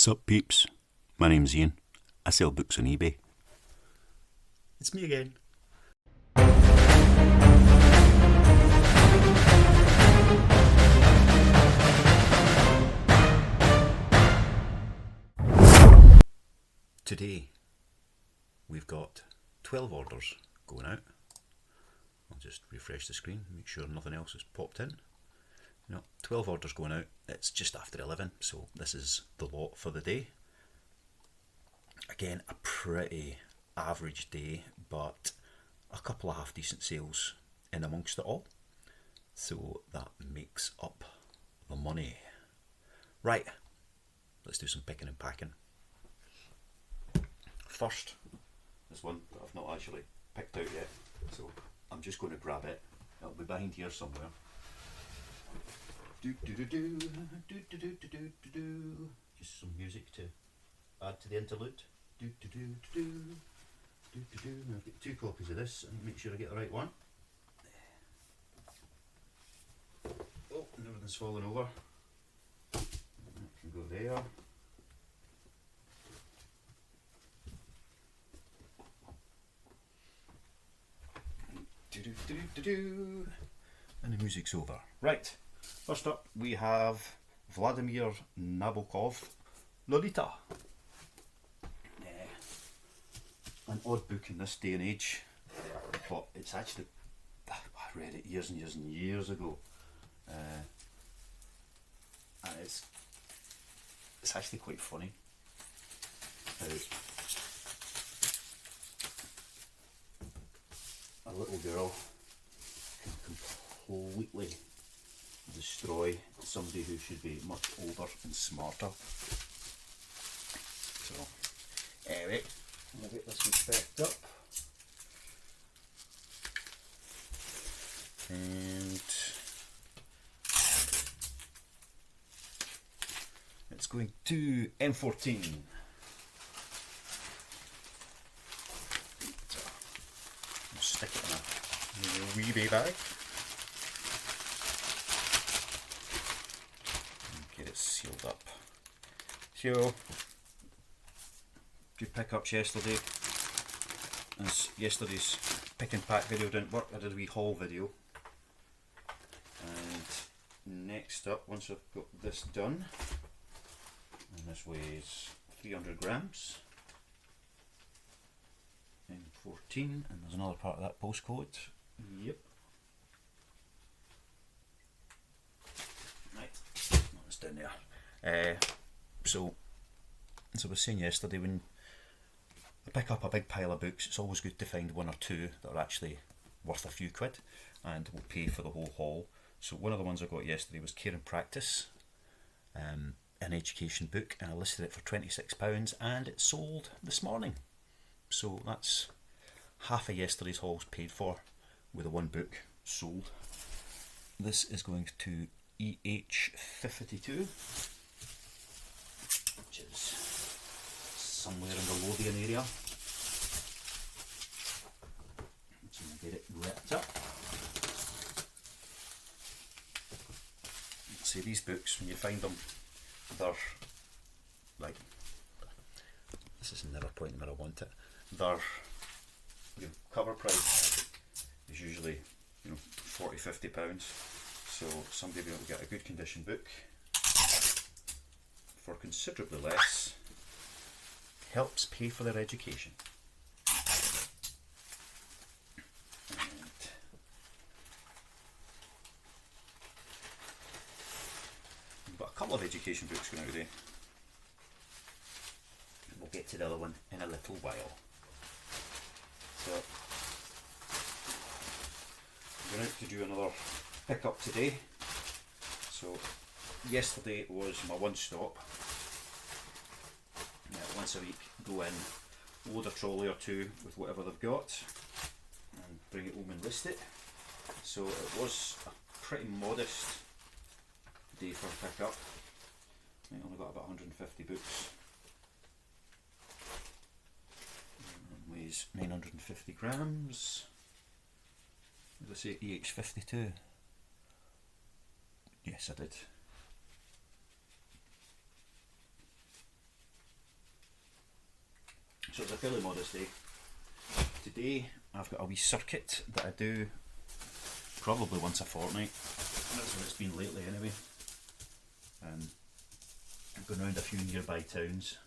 Sup peeps, my name's Ian. I sell books on eBay. It's me again. Today we've got 12 orders going out. I'll just refresh the screen, make sure nothing else has popped in. 12 orders going out. It's just after 11, so this is the lot for the day. Again, a pretty average day, but a couple of half decent sales in amongst it all, so that makes up the money. Right, let's do some picking and packing. First, this one that I've not actually picked out yet, so I'm just going to grab it. It'll be behind here somewhere. Just some music to add to the interlude. Now I've got 2 copies of this. I need to make sure I get the right one. Oh, and everything's falling over. That can go there. And the music's over. Right. First up, we have Vladimir Nabokov, Lolita. An odd book in this day and age, but it's actually, I read it years and years and years ago, and it's actually quite funny. A little girl can completely destroy somebody who should be much older and smarter. So, anyway, I'll get this one specced up. And it's going to M14. So, I'll stick it in a wee bay bag. Get it sealed up. So, good pickups yesterday. As yesterday's pick and pack video didn't work, I did a wee haul video. And next up, once I've got this done, and this weighs 300 grams, and 14, and there's another part of that postcode. Yep. Right, that's down there. So, as I was saying yesterday, when I pick up a big pile of books, it's always good to find 1 or 2 that are actually worth a few quid and will pay for the whole haul. So one of the ones I got yesterday was Care and Practice, an education book, and I listed it for £26 and it sold this morning. So that's half of yesterday's haul's paid for with the 1 book sold. This is going to EH52, which is somewhere in the Lothian area. So we'll get it wrapped up. See, these books, when you find them, they're like, this is never pointing where I want it. Their cover price is usually, £40–50. So somebody will be able to get a good condition book for considerably less. Helps pay for their education. And we've got a couple of education books going out today. We'll get to the other one in a little while. So, I'm going out to do another pickup today. So, yesterday was my one stop. Once a week, go in, load a trolley or 2 with whatever they've got, and bring it home and list it. So it was a pretty modest day for a pickup. I only got about 150 books. It weighs 950 grams. Did I say EH52? Yes, I did. So it's a fairly modest day. Today I've got a wee circuit that I do probably once a fortnight. That's what it's been lately anyway. I'm going around a few nearby towns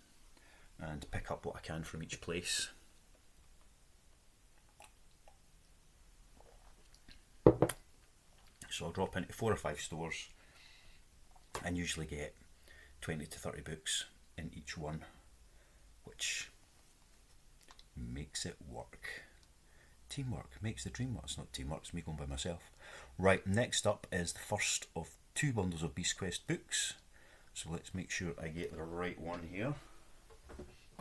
and pick up what I can from each place. So I'll drop into 4 or 5 stores and usually get 20 to 30 books in each one, which makes it work. Teamwork makes the dream work. It's not teamwork, it's me going by myself. Right, next up is the first of 2 bundles of Beast Quest books. So let's make sure I get the right one here.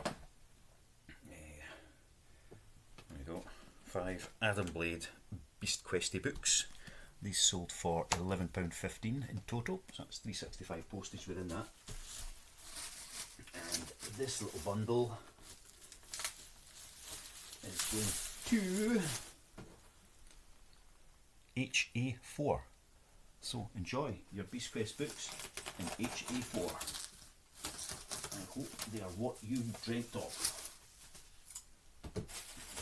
There we go. 5 Adam Blade Beast Questy books. These sold for £11.15 in total, so that's £3.65 postage within that. And this little bundle is going to HA4. So enjoy your Beast Quest books in HA4. I hope they are what you dreamt of.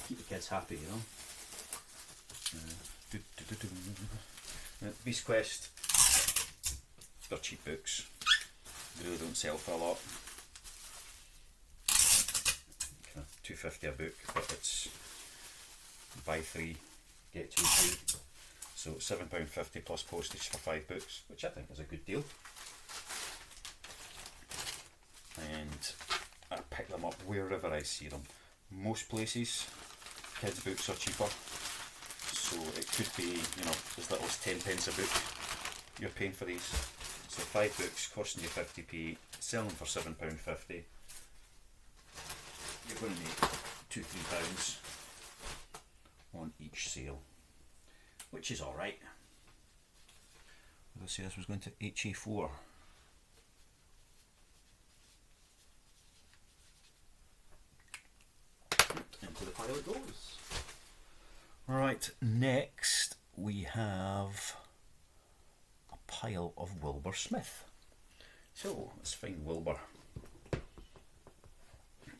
Keep the kids happy, you know. Beast Quest, they're cheap books. They really don't sell for a lot. Kind of £2.50 a book, but it's buy 3, get 2 free. So £7.50 plus postage for 5 books, which I think is a good deal. And I pick them up wherever I see them. Most places, kids' books are cheaper. So it could be, you know, as little as 10 pence a book you're paying for these. So 5 books costing you 50p, selling for £7.50. You're going to make £2-3 on each sale, which is alright. As I say, this was going to HA4. Into the pile it goes. Right, next we have a pile of Wilbur Smith. So let's find Wilbur.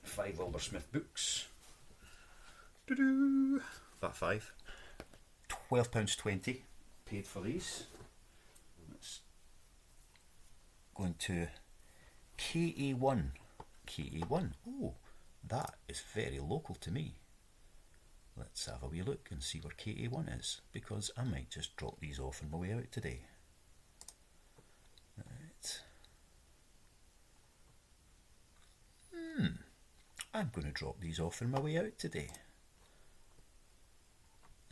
5 Wilbur Smith books. That 5. £12.20 paid for these. Let's go into KA1. KA1. Oh, that is very local to me. Let's have a wee look and see where KA1 is, because I might just drop these off on my way out today. Right. I'm going to drop these off on my way out today.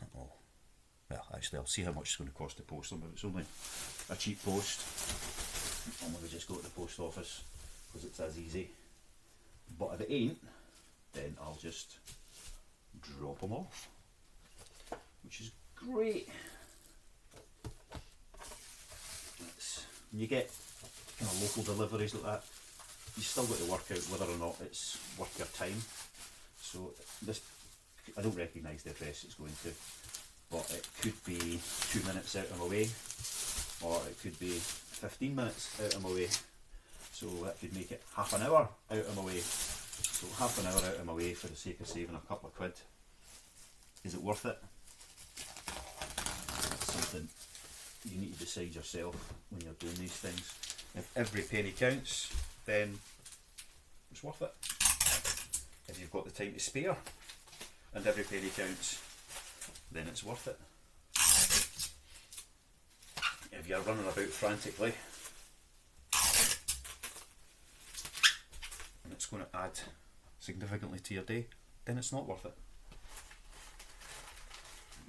Uh-oh. Well, actually, I'll see how much it's going to cost to post them. If it's only a cheap post, I'll maybe just go to the post office, because it's as easy. But if it ain't, then I'll just drop them off, which is great. When you get kind of local deliveries like that, you still got to work out whether or not it's worth your time. So this, I don't recognise the address it's going to, but it could be 2 minutes out of my way, or it could be 15 minutes out of my way. So that could make it half an hour out of my way. So half an hour out of my way for the sake of saving a couple of quid. Is it worth it? That's something you need to decide yourself when you're doing these things. If every penny counts, then it's worth it. If you've got the time to spare and every penny counts, then it's worth it. If you're running about frantically and it's going to add significantly to your day, then it's not worth it.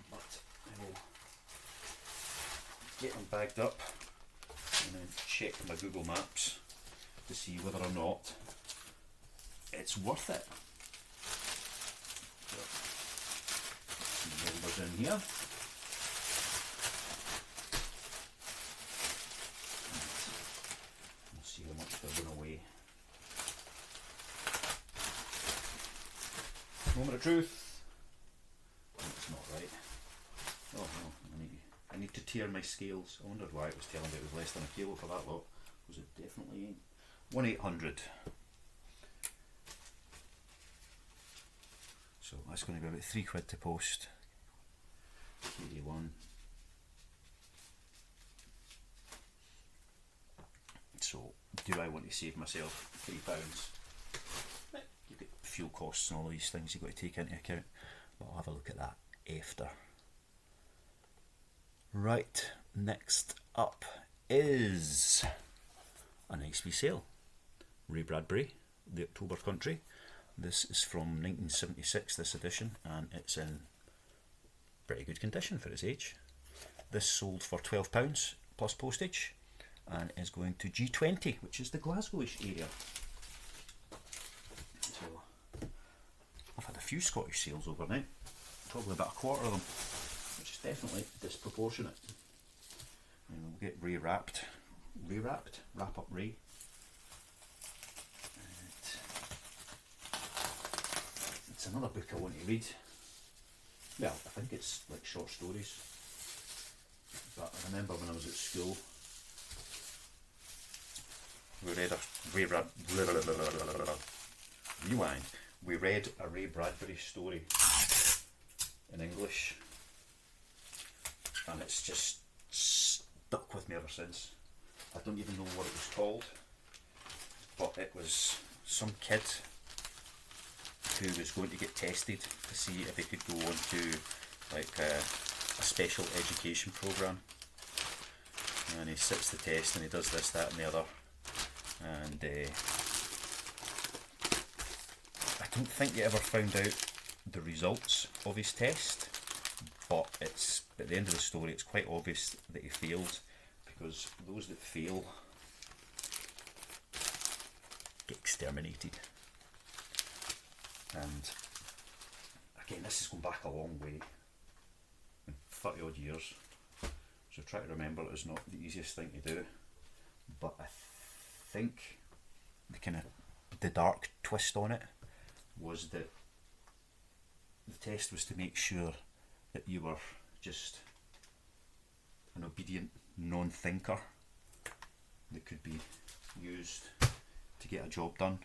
But I will get them bagged up and then check my Google Maps to see whether or not it's worth it. So, some numbers in here. We'll see how much they're going away. Moment of truth. That's not right. Oh no, I need to tear my scales. I wondered why it was telling me it was less than a kilo for that lot. Was it definitely ain't? 1-800 that's going to be about £3 to post. KD1. So, do I want to save myself £3? You get fuel costs and all these things you've got to take into account, but I'll have a look at that after. Right, next up is a nice wee sale. Ray Bradbury, The October Country. This is from 1976, this edition, and it's in pretty good condition for its age. This sold for £12 plus postage, and is going to G20, which is the Glasgowish area. So I've had a few Scottish sales overnight, probably about a quarter of them, which is definitely disproportionate. And we'll get wrap up Ray. It's another book I want to read. Well, I think it's like short stories, but I remember when I was at school, we read a Ray Bradbury story in English, and it's just stuck with me ever since. I don't even know what it was called, but it was some kid who was going to get tested to see if he could go on to like a special education programme, and he sits the test and he does this, that and the other, and I don't think he ever found out the results of his test, but it's at the end of the story it's quite obvious that he failed, because those that fail get exterminated. And again, this is going back a long way, 30 odd years, so try to remember it is not the easiest thing to do, but I think the dark twist on it was that the test was to make sure that you were just an obedient non-thinker that could be used to get a job done.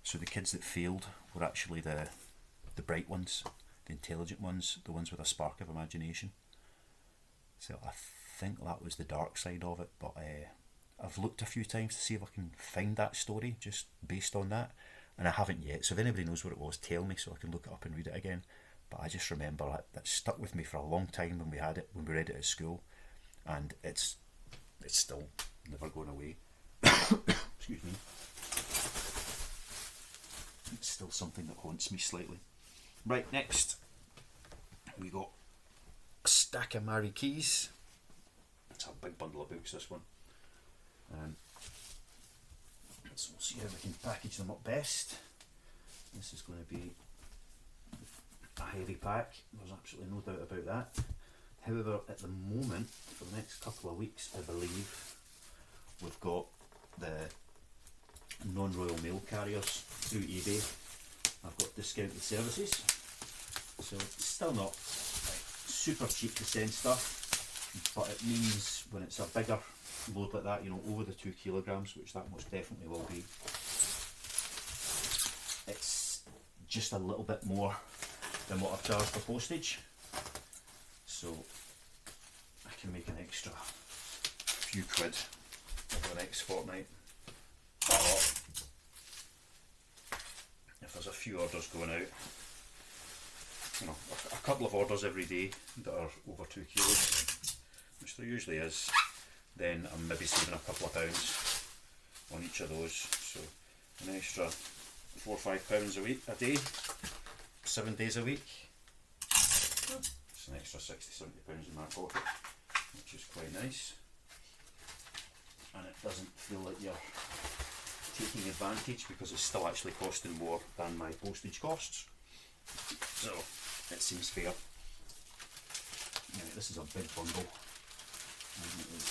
So the kids that failed were actually the bright ones, the intelligent ones, the ones with a spark of imagination. So I think that was the dark side of it, but I've looked a few times to see if I can find that story just based on that, and I haven't yet. So if anybody knows what it was, tell me so I can look it up and read it again. But I just remember that stuck with me for a long time when we read it at school, and it's still never going away. Excuse me. It's still something that haunts me slightly. Right, next we got a stack of Mary Keys. It's a big bundle of books, this one. So we'll see how we can package them up best. This is going to be a heavy pack, there's absolutely no doubt about that. However, at the moment, for the next couple of weeks, I believe, we've got the non-Royal Mail carriers through eBay. I've got discounted services, so it's still not like super cheap to send stuff, but it means when it's a bigger load like that, you know, over the 2 kilograms, which that most definitely will be, it's just a little bit more than what I've charged for postage, so I can make an extra few quid over the next fortnight. If there's a few orders going out, you know, a couple of orders every day that are over 2 kilos, which there usually is, then I'm maybe saving a couple of pounds on each of those. So an extra £4 or £5 a day, 7 days a week. It's an extra £60-70 in my pocket, which is quite nice. And it doesn't feel like you're taking advantage because it's still actually costing more than my postage costs. So it seems fair. Right, this is a big bundle. And it is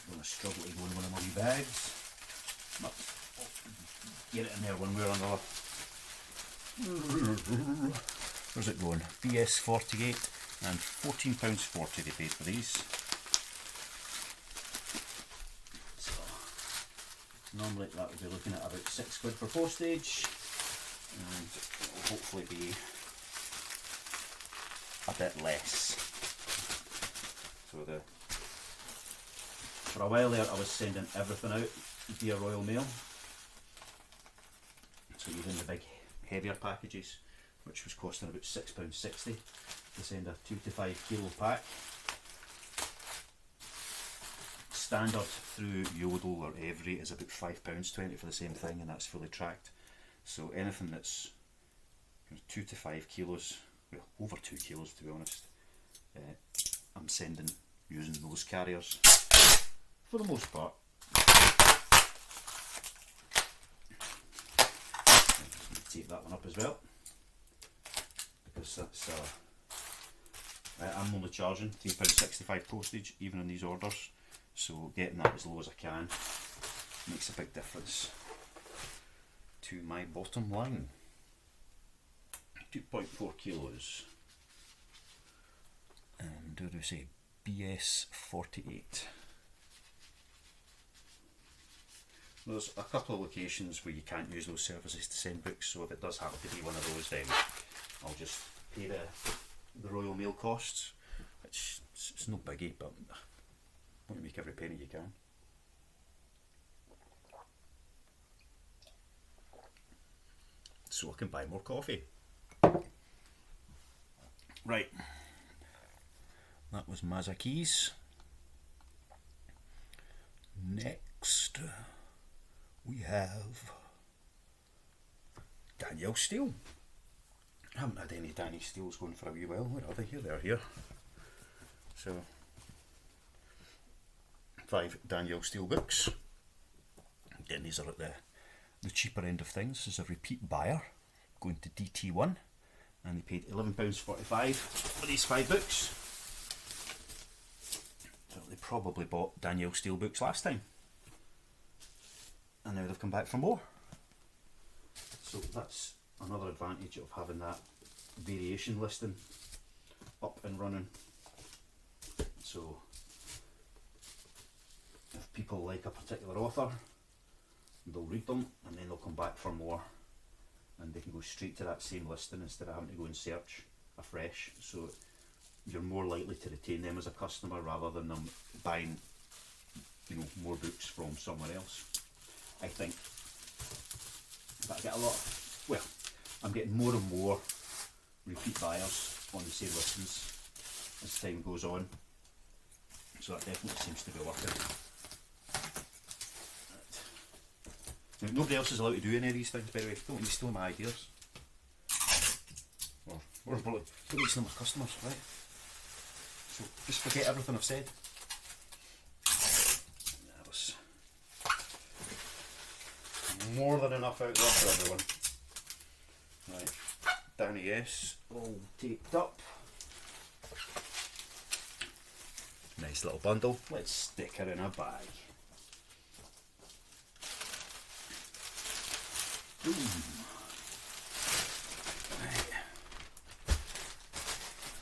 going to struggle to go in one of my wee bags, but I'll get it in there one way or another. Where's it going? BS48 and £14.40 they paid for these. So normally that would be looking at about £6 for postage, and it will hopefully be a bit less. So for a while there I was sending everything out via Royal Mail, so even the big heavier packages, which was costing about £6.60 to send a 2 to 5 kilo pack. Standard through Yodel or Every is about £5.20 for the same thing, and that's fully tracked. So anything that's 2 to 5 kilos, well, over 2 kilos to be honest, I'm sending using those carriers for the most part. Take that one up as well, because that's I'm only charging £3.65 postage even on these orders, so getting that as low as I can makes a big difference to my bottom line. 2.4 kilos, and what do we say, BS 48. There's a couple of locations where you can't use those services to send books, so if it does happen to be one of those, then I'll just pay the Royal Mail costs, which it's no biggie, but won't make every penny you can. So I can buy more coffee. Right, that was Mazakis. Next we have Danielle Steele. I haven't had any Danny Steeles going for a wee while. Where are they? Here they are here. So 5 Danielle Steele books. Again, these are at the cheaper end of things. This is a repeat buyer going to DT1, and they paid £11.45 for these 5 books. So they probably bought Danielle Steele books last time, and now they've come back for more. So that's another advantage of having that variation listing up and running. So if people like a particular author, they'll read them and then they'll come back for more, and they can go straight to that same listing instead of having to go and search afresh. So you're more likely to retain them as a customer rather than them buying, more books from somewhere else, I think. But I get a lot I'm getting more and more repeat buyers on the same listings as time goes on, so that definitely seems to be working. Now, nobody else is allowed to do any of these things, by the way. Don't you steal my ideas. Or don't you steal my customers, right? So just forget everything I've said. That was more than enough out there for everyone. Right, Danny S, all taped up. Nice little bundle. Let's stick her in a bag. Boom. Right.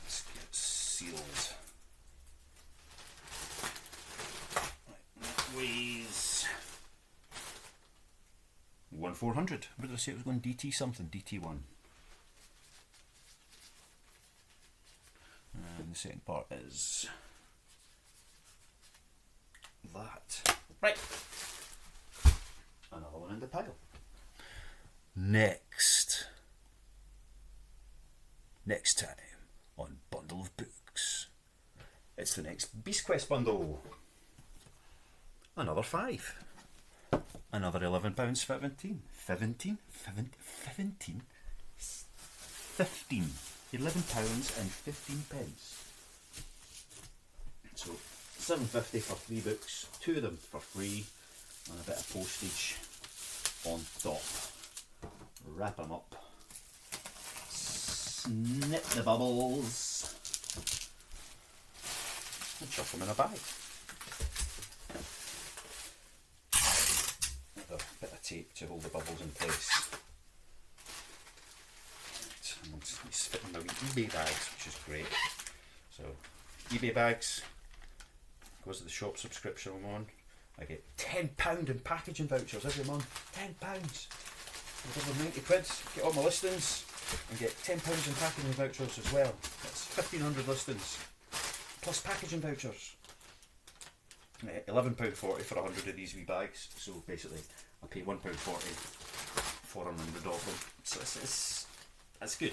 Let's get sealed. Right, that weighs 1/400. What did I say it was going? DT something? DT1. And the second part is that. Right. Another one in the pile. Next time on Bundle of Books, it's the next Beast Quest bundle. Another 5. Another £11.15. 15. £11.15. So £7.50 for 3 books, 2 of them for free, and a bit of postage on top. Wrap them up, snip the bubbles, and chuck them in a bag. With a bit of tape to hold the bubbles in place. Right, and these fit in my wee eBay bags, which is great. So eBay bags, goes to the shop subscription I'm on. I get £10 in packaging vouchers every month. £10. over 90 quid, get all my listings and get £10 in packaging vouchers as well. That's 1,500 listings plus packaging vouchers. £11.40 for 100 of these wee bags, so basically I pay £1.40 for 100 of them. So it's good.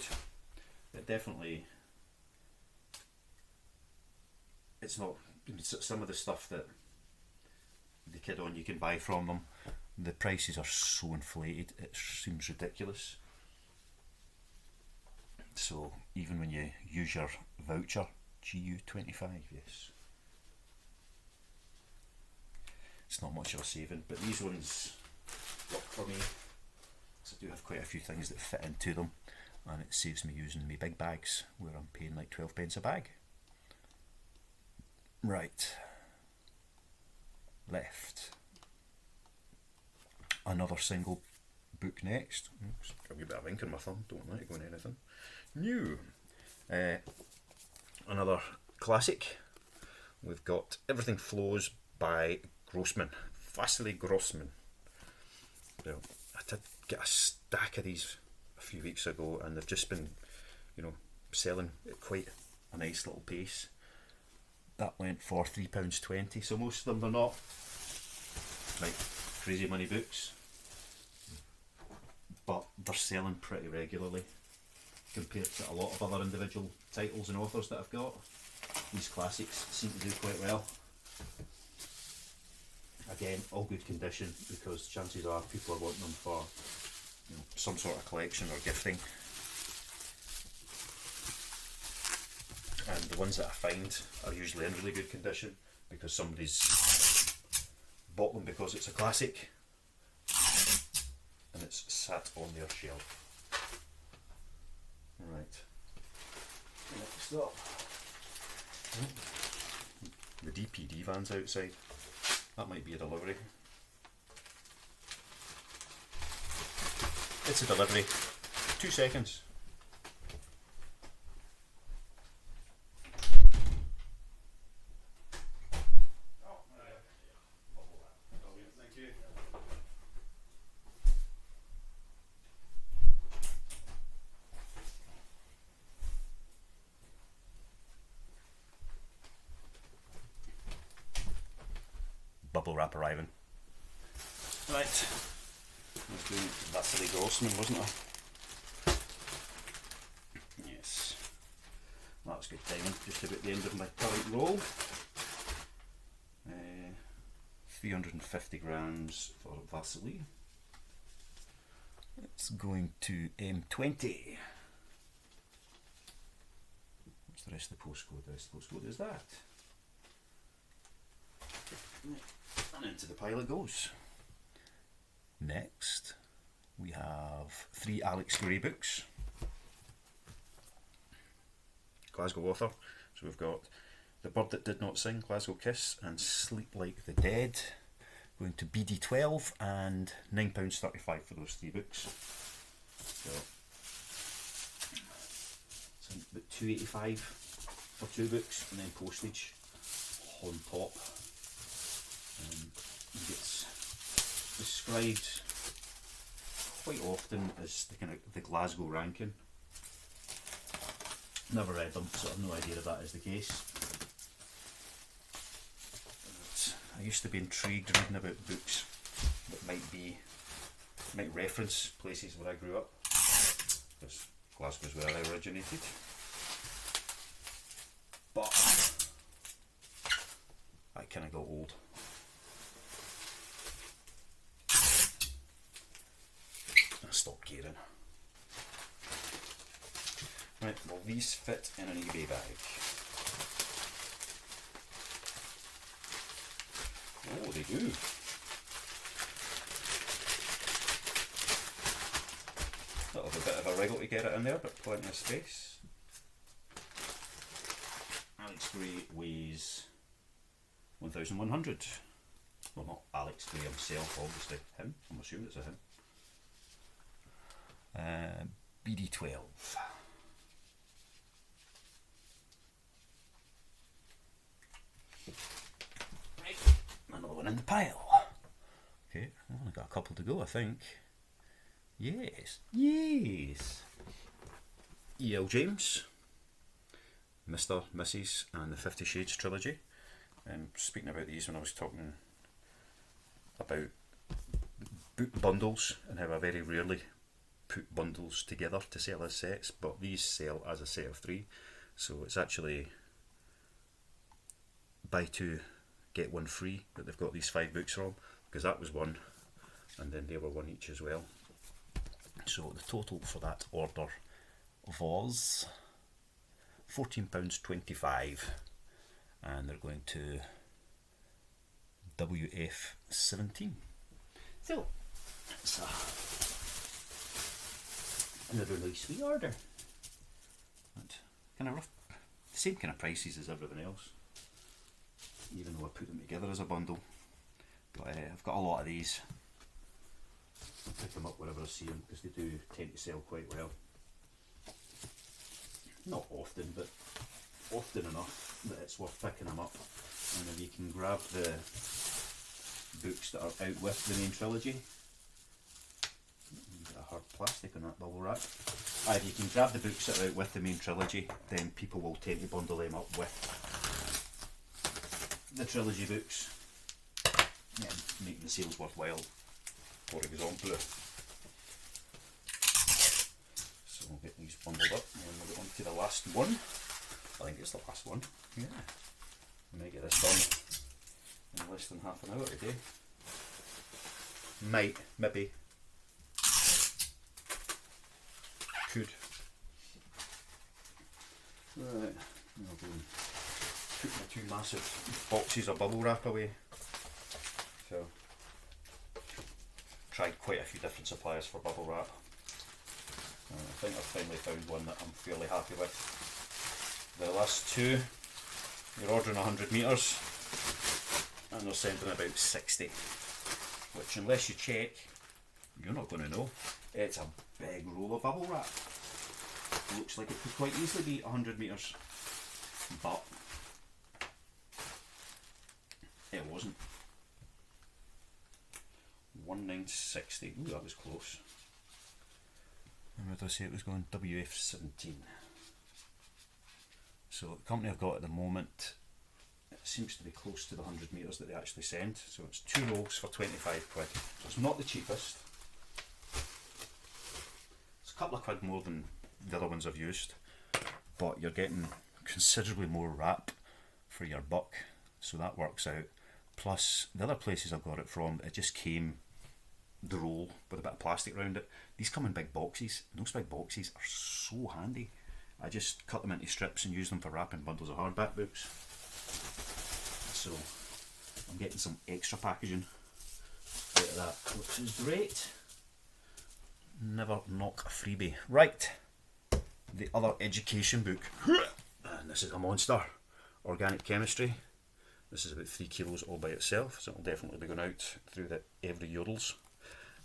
It definitely, it's not some of the stuff that the kid on you can buy from them. The prices are so inflated, it seems ridiculous. So even when you use your voucher, GU25, yes, it's not much of a saving, but these ones work for me, because I do have quite a few things that fit into them, and it saves me using my big bags where I'm paying like 12 pence a bag. Right, left. Another single book next. A wee bit of ink on my thumb, don't let it go in anything. New. Another classic. We've got Everything Flows by Grossman. Vasily Grossman. Well, I did get a stack of these a few weeks ago, and they've just been, selling at quite a nice little pace. That went for £3.20, so most of them are not like crazy money books, but they're selling pretty regularly compared to a lot of other individual titles and authors that I've got. These classics seem to do quite well. Again, all good condition, because chances are people are wanting them for some sort of collection or gifting. And the ones that I find are usually in really good condition because somebody's bought them because it's a classic and it's sat on their shelf. Right, next up, the DPD van's outside. That might be a delivery. It's a delivery. 2 seconds. Bubble wrap arriving. Right, let's do Vasily Grossman, wasn't it? Yes, that was good timing, just about the end of my current roll. 350 grams for Vasily. It's going to M20. What's the rest of the postcode? The rest of the postcode is that. And into the pile it goes. Next, we have 3 Alex Gray books. Glasgow author. So we've got The Bird That Did Not Sing, Glasgow Kiss, and Sleep Like the Dead. Going to BD12 and £9.35 for those 3 books. So it's about £2.85 for 2 books, and then postage on top. It gets described quite often as the kind of the Glasgow ranking. Never read them, so I have no idea if that is the case. But I used to be intrigued reading about books that might reference places where I grew up, because Glasgow's where I originated. But I kind of got old. Stop caring. Right, well, these fit in an eBay bag. Oh, they do. That'll be a bit of a wriggle to get it in there, but plenty of space. Alex Gray weighs 1,100. Well, not Alex Gray himself, obviously. Him. I'm assuming it's a him. BD12. Right, another one in the pile. Okay, I've only got a couple to go, I think. Yes, yes. E.L. James, Mr., Mrs. and the 50 Shades trilogy. Speaking about these when I was talking about book bundles and how I very rarely put bundles together to sell as sets, but these sell as a set of 3, so it's actually buy 2 get 1 free that they've got these 5 books from, because that was 1 and then they were 1 each as well. So the total for that order was £14.25, and they're going to WF17. So it's another nice wee order. And kind of rough, the same kind of prices as everything else, even though I put them together as a bundle. But I've got a lot of these. I pick them up wherever I see them because they do tend to sell quite well. Not often, but often enough that it's worth picking them up. And if you can grab the books that are out with the main trilogy, a bit of hard plastic on that bubble wrap. If you can grab the books that are out with the main trilogy, then people will tend to bundle them up with the trilogy books, making the sales worthwhile, for example. So we'll get these bundled up and then we'll get on to the last one. I think it's the last one. Yeah. I might get this done in less than half an hour today. Might, maybe. Could. Right, I'll go and put my 2 massive boxes of bubble wrap away. So, tried quite a few different suppliers for bubble wrap. I think I've finally found one that I'm fairly happy with. The last 2, you're ordering 100 metres and they're sending about 60, which unless you check, you're not going to know. It's a big roll of bubble wrap. It looks like it could quite easily be 100 metres, but it wasn't. 1960. Ooh, that was close. And where did I say it was going? WF17. So the company I've got at the moment, it seems to be close to the 100 metres that they actually send. So it's 2 rolls for 25 quid. So it's not the cheapest. It's a couple of quid more than the other ones I've used, but you're getting considerably more wrap for your buck, so that works out. Plus the other places I've got it from, it just came the roll with a bit of plastic around it. These come in big boxes, and those big boxes are so handy. I just cut them into strips and use them for wrapping bundles of hardback books. So I'm getting some extra packaging out of that, which is great. Never knock a freebie. Right, the other education book, and this is a monster, Organic Chemistry. This is about 3 kilos all by itself, so it'll definitely be going out through the every yodels.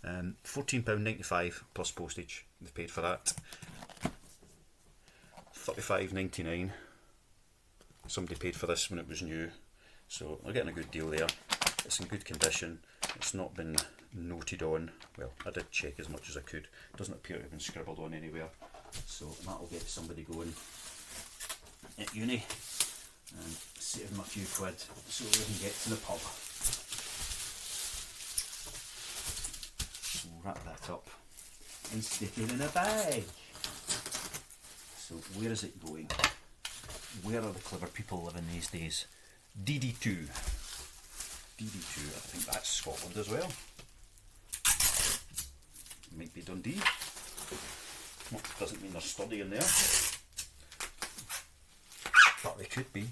£14.95 plus postage, they've paid for that. £35.99, somebody paid for this when it was new, so they're getting a good deal there. It's in good condition, it's not been noted on. Well, I did check as much as I could. It doesn't appear to have been scribbled on anywhere, so that'll get somebody going at uni and save them a few quid so we can get to the pub. We'll wrap that up and stick it in a bag. So where is it going? Where are the clever people living these days? DD2. DD2, I think that's Scotland as well. Might be Dundee. Well, doesn't mean they're studying there, but they could be.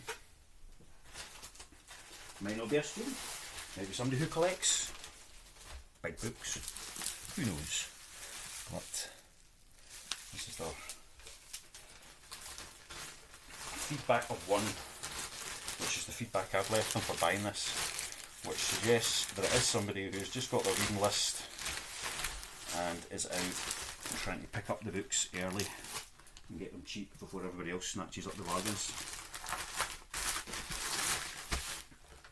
Might not be a student. Maybe somebody who collects big books. Who knows? But this is their feedback of one, which is the feedback I've left them for buying this, which suggests that it is somebody who's just got their reading list and is out trying to pick up the books early and get them cheap before everybody else snatches up the bargains.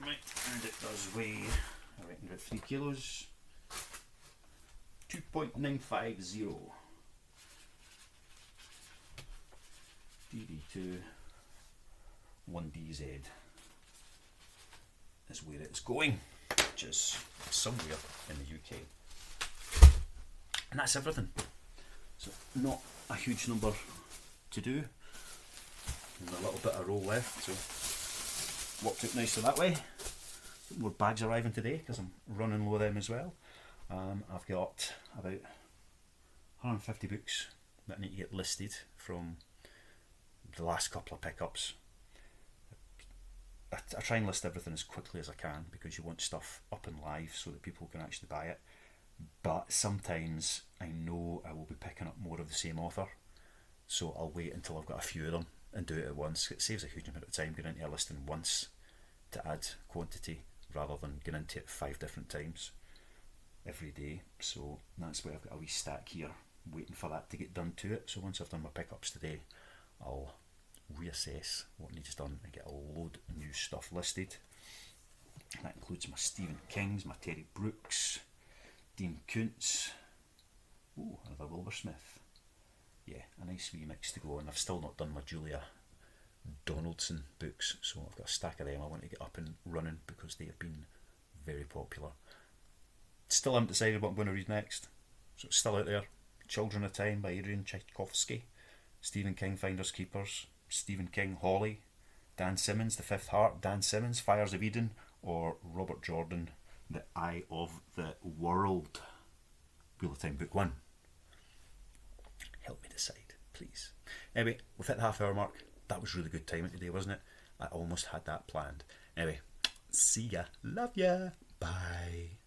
Right, and it does weigh, I reckon, about 3 kilos. 0.950. DD2 1DZ is where it's going, which is somewhere in the UK. And that's everything. So not a huge number to do. There's a little bit of roll left, so worked out nicely that way. More bags arriving today because I'm running low of them as well. I've got about 150 books that I need to get listed from the last couple of pickups. I try and list everything as quickly as I can because you want stuff up and live so that people can actually buy it. But sometimes I know I will be picking up more of the same author, so I'll wait until I've got a few of them and do it at once. It saves a huge amount of time going into a listing once to add quantity rather than going into it 5 different times every day. So that's why I've got a wee stack here waiting for that to get done to it. So once I've done my pickups today, I'll reassess what needs done and get a load of new stuff listed. That includes my Stephen Kings, my Terry Brooks, Dean Koontz, ooh, another Wilbersmith. Yeah, a nice wee mix to go, and I've still not done my Julia Donaldson books, so I've got a stack of them I want to get up and running because they have been very popular. Still haven't decided what I'm going to read next, so it's still out there. Children of Time by Adrian Tchaikovsky, Stephen King Finders Keepers, Stephen King Holly, Dan Simmons The Fifth Heart, Dan Simmons Fires of Eden, or Robert Jordan The Eye of the World. Wheel of Time Book 1. Help me decide, please. Anyway, we've hit the half hour mark. That was really good timing today, wasn't it? I almost had that planned. Anyway, see ya. Love ya. Bye.